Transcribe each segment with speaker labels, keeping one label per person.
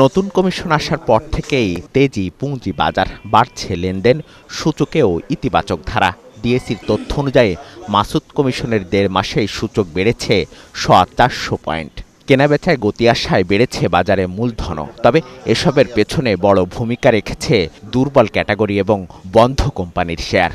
Speaker 1: নতুন কমিশন আসার পর থেকেই তেজি পুঁজি বাজার, বাড়ছে লেনদেন, সূচকেও ইতিবাচক ধারা। ডিএসইর তথ্য অনুযায়ী মাসুদ কমিশনের ১.৫ মাসেই সূচক বেড়েছে ৪০০ পয়েন্ট। কেনাবেচায় গতি আসায় বেড়েছে বাজারে মূলধনও। তবে এসবের পেছনে বড় ভূমিকা রেখেছে দুর্বল ক্যাটাগরি এবং বন্ধ কোম্পানির শেয়ার।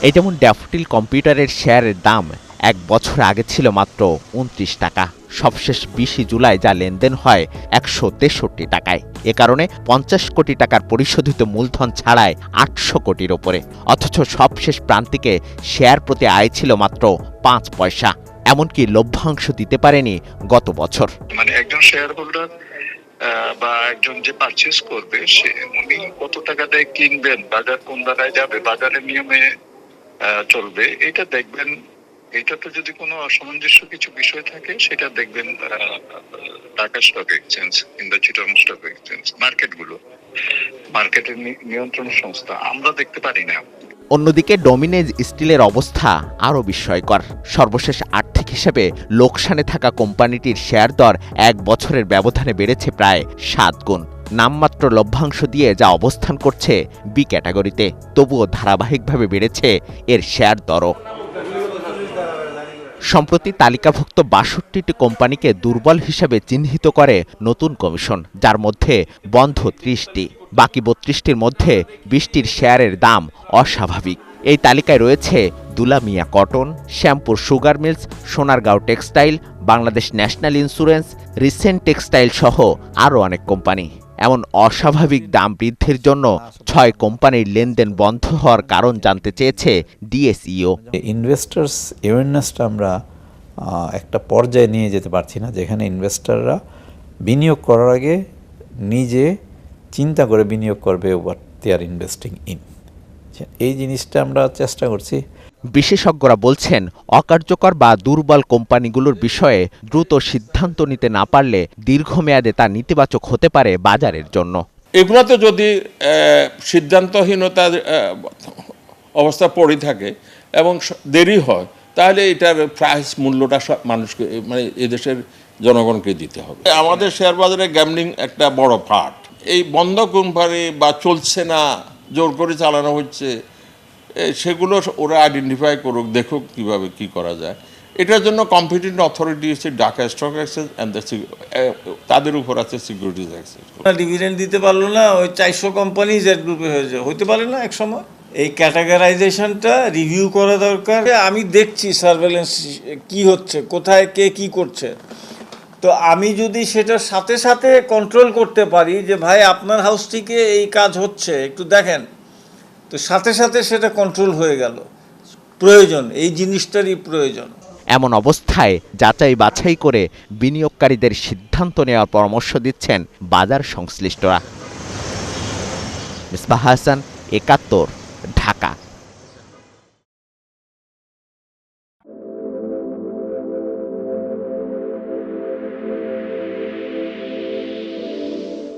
Speaker 1: এই যেমন ড্যাফোডিল কম্পিউটারের শেয়ারের দাম ১ বছর আগে ছিল মাত্র ২৯ টাকা। সবশেষ ২০ জুলাই যা লেনদেন হয় ১৬৩ টাকায়। এ কারণে ৫০ কোটি টাকার পরিশোধিত মূলধন ছাড়ায় ৮০০ কোটির ওপরে। অথচ সবশেষ প্রান্তিকে শেয়ার প্রতি আয় ছিল মাত্র ৫ পয়সা। এমনকি লভ্যাংশ দিতে পারেনি গত বছর।
Speaker 2: মানে একজন শেয়ার হোল্ডার বা একজন যে পারচেজ করবে সে উনি কত টাকা দিয়ে কিনবেন, বাজার কোন দাঁড়ায় যাবে, বাজারের নিয়মে চলবে, এটা দেখবেন। এটাতে যদি কোনো অসামঞ্জস্য কিছু বিষয় থাকে সেটা দেখবেন ঢাকা স্টক এক্সচেঞ্জ কিংবা চিটাগং স্টক এক্সচেঞ্জ, মার্কেটের নিয়ন্ত্রণ সংস্থা, আমরা দেখতে পারি না।
Speaker 1: অন্যদিকে ডোমিনেজ স্টিলের অবস্থা আরও বিস্ময়কর। সর্বশেষ আর্থিক হিসেবে লোকসানে থাকা কোম্পানিটির শেয়ার দর ১ বছরের ব্যবধানে বেড়েছে প্রায় ৭ গুণ। নামমাত্র লভ্যাংশ দিয়ে যা অবস্থান করছে বি ক্যাটাগরিতে, তবুও ধারাবাহিকভাবে বেড়েছে এর শেয়ার দরও। সম্প্রতি তালিকাভুক্ত ৬২টি কোম্পানিকে দুর্বল হিসেবে চিহ্নিত করে নতুন কমিশন, যার মধ্যে বন্ধ ৩০টি। বাকি ৩২টির মধ্যে ২০টির শেয়ারের দাম অস্বাভাবিক। এই তালিকায় রয়েছে Dulamiya cotton, Shyampur sugar mills, Sonargaon textile, Bangladesh national insurance, recent textile সহ আরও অনেক কোম্পানি। এমন অস্বাভাবিক দাম বৃদ্ধির জন্য ৬ কোম্পানির লেনদেন বন্ধ হওয়ার কারণ জানতে চেয়েছে ডিএসইও।
Speaker 3: ইনভেস্টার্স অ্যাওয়ারনেসটা আমরা একটা পর্যায়ে নিয়ে যেতে পারছি না, যেখানে ইনভেস্টাররা বিনিয়োগ করার আগে নিজে চিন্তা করে বিনিয়োগ করবে what they are investing in. এই জিনিসটা আমরা চেষ্টা করছি।
Speaker 1: বিশেষজ্ঞরা বলছেন, অকার্যকর বা দুর্বল কোম্পানিগুলোর বিষয়ে দ্রুত সিদ্ধান্ত নিতে না পারলে দীর্ঘমেয়াদে তা নেতিবাচক হতে পারে বাজারের জন্য।
Speaker 4: এগুলোতে যদি সিদ্ধান্তহীনতার অবস্থা পড়ে থাকে এবং দেরি হয়, তাহলে এটার প্রাইস মূল্যটা মানুষকে, মানে এদেশের জনগণকে দিতে হবে। আমাদের শেয়ার বাজারে গ্যামলিং একটা বড় পার্ট। এই বন্ধ কোম্পানি বা চলছে না, জোর করে চালানো হচ্ছে, সেগুলো ওরা আইডেন্টিফাই করুক, দেখুক কীভাবে কী করা যায়। এটার জন্য কম্পিটেন্ট অথরিটি হচ্ছে ঢাকা স্টক এক্সচেঞ্জ অ্যান্ড তাদের উপর আছে সিকিউরিটিজ এক্সচেঞ্জ।
Speaker 5: ডিভিডেন্ড দিতে পারলো না, ওই 400 কোম্পানি জেড গ্রুপে হইতে পারে না এক সময়। এই ক্যাটাগরাইজেশনটা রিভিউ করা দরকার। আমি দেখছি সার্ভেলেন্স কি হচ্ছে, কোথায় কে কি করছে। তো আমি যদি সেটার সাথে সাথে কন্ট্রোল করতে পারি যে ভাই আপনার হাউস থেকে এই কাজ হচ্ছে, একটু দেখেন, তো সাথে সাথে সেটা কন্ট্রোল হয়ে গেল। প্রয়োজন, এই জিনিসটারই প্রয়োজন।
Speaker 1: এমন অবস্থায় যাচাই বাছাই করে বিনিয়োগকারীদের সিদ্ধান্ত নেওয়ার পরামর্শ দিচ্ছেন বাজার সংশ্লিষ্টরা। মিসবাহ হাসান, ৭১, ঢাকা।